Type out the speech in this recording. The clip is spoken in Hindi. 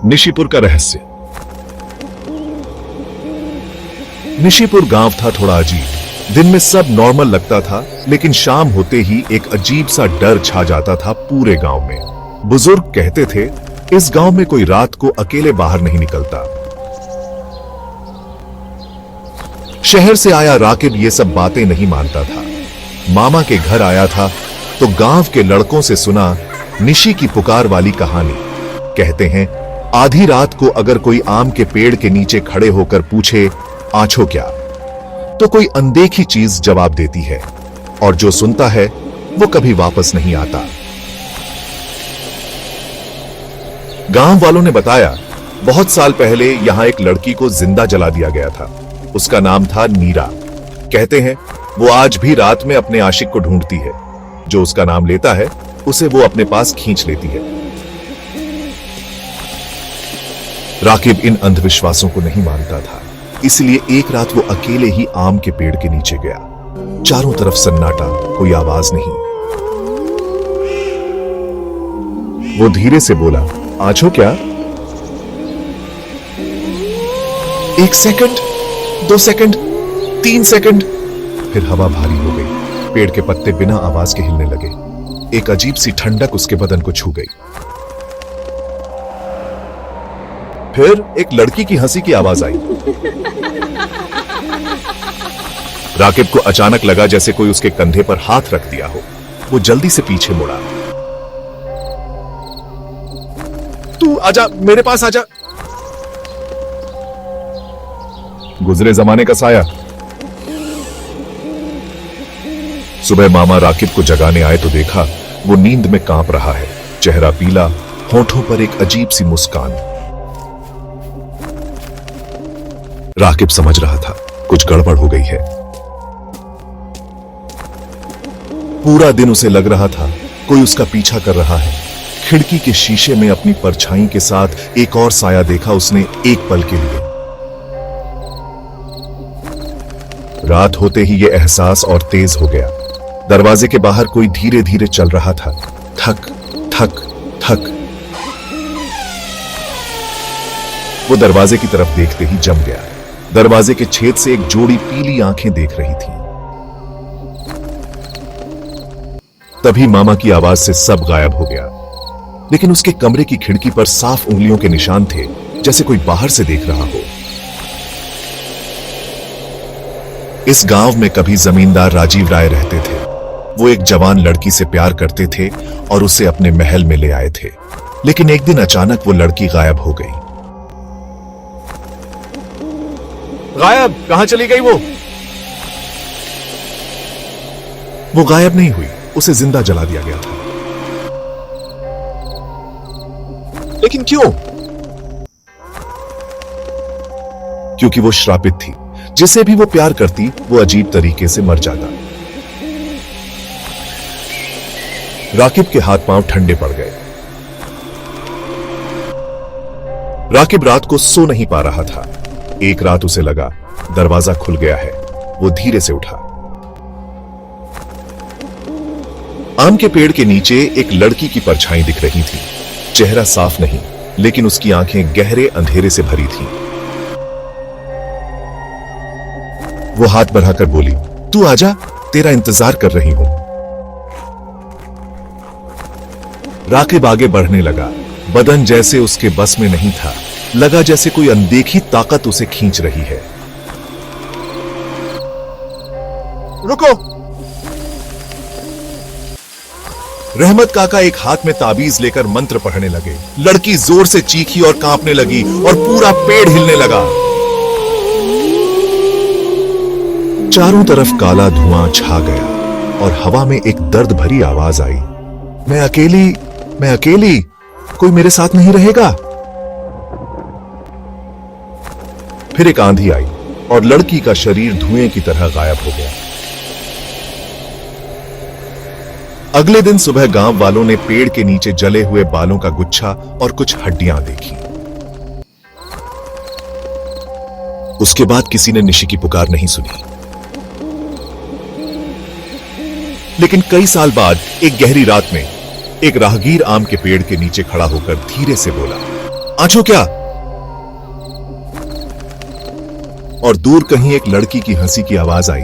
निशिपुर का रहस्य। निशिपुर गांव था थोड़ा अजीब। दिन में सब नॉर्मल लगता था, लेकिन शाम होते ही एक अजीब सा डर छा जाता था पूरे गांव में। बुजुर्ग कहते थे इस गांव में कोई रात को अकेले बाहर नहीं निकलता। शहर से आया राकिब ये सब बातें नहीं मानता था। मामा के घर आया था तो गांव के लड़कों से सुना निशी की पुकार वाली कहानी। कहते हैं आधी रात को अगर कोई आम के पेड़ के नीचे खड़े होकर पूछे आछो क्या, तो कोई अनदेखी चीज जवाब देती है, और जो सुनता है वो कभी वापस नहीं आता। गांव वालों ने बताया बहुत साल पहले यहां एक लड़की को जिंदा जला दिया गया था। उसका नाम था नीरा। कहते हैं वो आज भी रात में अपने आशिक को ढूंढती है। जो उसका नाम लेता है उसे वो अपने पास खींच लेती है। राकिब इन अंधविश्वासों को नहीं मानता था, इसलिए एक रात वो अकेले ही आम के पेड़ के नीचे गया। चारों तरफ सन्नाटा, कोई आवाज नहीं। वो धीरे से बोला, आछो क्या? 1 सेकंड, 2 सेकंड, 3 सेकंड, फिर हवा भारी हो गई। पेड़ के पत्ते बिना आवाज के हिलने लगे। एक अजीब सी ठंडक उसके बदन को छू गई। फिर एक लड़की की हंसी की आवाज आई। राकिब को अचानक लगा जैसे कोई उसके कंधे पर हाथ रख दिया हो। वो जल्दी से पीछे मुड़ा। तू आजा, मेरे पास आजा। गुजरे जमाने का साया। सुबह मामा राकिब को जगाने आए तो देखा वो नींद में कांप रहा है। चेहरा पीला, होठों पर एक अजीब सी मुस्कान। राकिब समझ रहा था कुछ गड़बड़ हो गई है। पूरा दिन उसे लग रहा था कोई उसका पीछा कर रहा है। खिड़की के शीशे में अपनी परछाई के साथ एक और साया देखा उसने एक पल के लिए। रात होते ही यह एहसास और तेज हो गया। दरवाजे के बाहर कोई धीरे धीरे चल रहा था। थक थक थक। वो दरवाजे की तरफ देखते ही जम गया। दरवाजे के छेद से एक जोड़ी पीली आंखें देख रही थी। तभी मामा की आवाज से सब गायब हो गया, लेकिन उसके कमरे की खिड़की पर साफ उंगलियों के निशान थे, जैसे कोई बाहर से देख रहा हो। इस गांव में कभी जमींदार राजीव राय रहते थे। वो एक जवान लड़की से प्यार करते थे और उसे अपने महल में ले आए थे, लेकिन एक दिन अचानक वो लड़की गायब हो गई। गायब? कहां चली गई वो? वो गायब नहीं हुई, उसे जिंदा जला दिया गया था। लेकिन क्यों? क्योंकि वो श्रापित थी। जिसे भी वो प्यार करती वो अजीब तरीके से मर जाता। राकिब के हाथ पांव ठंडे पड़ गए। राकिब रात को सो नहीं पा रहा था। एक रात उसे लगा दरवाजा खुल गया है। वो धीरे से उठा। आम के पेड़ के नीचे एक लड़की की परछाई दिख रही थी। चेहरा साफ नहीं, लेकिन उसकी आंखें गहरे अंधेरे से भरी थीं। वो हाथ बढ़ाकर बोली, तू आजा, तेरा इंतजार कर रही हूं। राकिब आगे बढ़ने लगा। बदन जैसे उसके बस में नहीं था। लगा जैसे कोई अनदेखी ताकत उसे खींच रही है। रुको! रहमत काका एक हाथ में ताबीज लेकर मंत्र पढ़ने लगे। लड़की जोर से चीखी और कांपने लगी और पूरा पेड़ हिलने लगा। चारों तरफ काला धुआं छा गया और हवा में एक दर्द भरी आवाज आई, मैं अकेली, कोई मेरे साथ नहीं रहेगा। फिर एक आंधी आई और लड़की का शरीर धुएं की तरह गायब हो गया। अगले दिन सुबह गांव वालों ने पेड़ के नीचे जले हुए बालों का गुच्छा और कुछ हड्डियां देखी। उसके बाद किसी ने निशी की पुकार नहीं सुनी। लेकिन कई साल बाद एक गहरी रात में एक राहगीर आम के पेड़ के नीचे खड़ा होकर धीरे से बोला, आंचो क्या? और दूर कहीं एक लड़की की हंसी की आवाज आई।